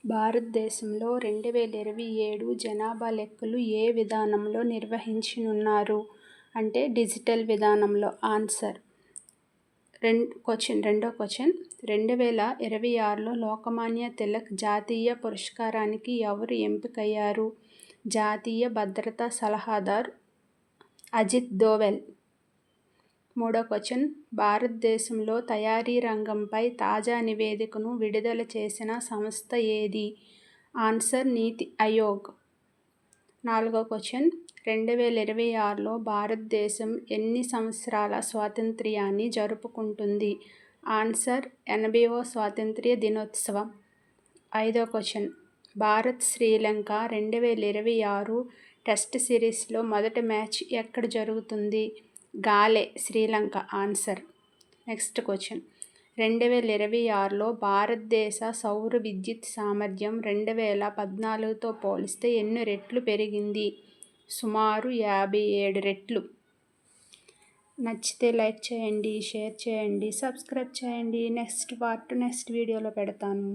భారతదేశంలో 2027 జనాభా లెక్కలు ఏ విధానంలో నిర్వహించనున్నారు అంటే డిజిటల్ విధానంలో. ఆన్సర్ రెండో క్వశ్చన్ 2026లో లోకమాన్య తిలక్ జాతీయ పురస్కారానికి ఎవరు ఎంపికయ్యారు? జాతీయ భద్రతా సలహాదారు అజిత్ దోవల్. మూడో క్వశ్చన్ భారతదేశంలో తయారీ రంగంపై తాజా నివేదికను విడుదల చేసిన సంస్థ ఏది? ఆన్సర్ నీతి ఆయోగ్. నాలుగో క్వశ్చన్ 2026లో భారతదేశం ఎన్ని సంవత్సరాల స్వాతంత్ర్యాన్ని జరుపుకుంటుంది? ఆన్సర్ 80వ స్వాతంత్ర్య దినోత్సవం. ఐదో క్వశ్చన్ భారత్ శ్రీలంక 2026 టెస్ట్ సిరీస్లో మొదటి మ్యాచ్ ఎక్కడ జరుగుతుంది? గాలే, శ్రీలంక. ఆన్సర్. నెక్స్ట్ క్వశ్చన్ 2026లో భారతదేశ సౌర విద్యుత్ సామర్థ్యం 2014తో పోలిస్తే ఎన్ని రెట్లు పెరిగింది? సుమారు 57 రెట్లు. నచ్చితే లైక్ చేయండి, షేర్ చేయండి, సబ్స్క్రైబ్ చేయండి. నెక్స్ట్ వీడియోలో పెడతాను.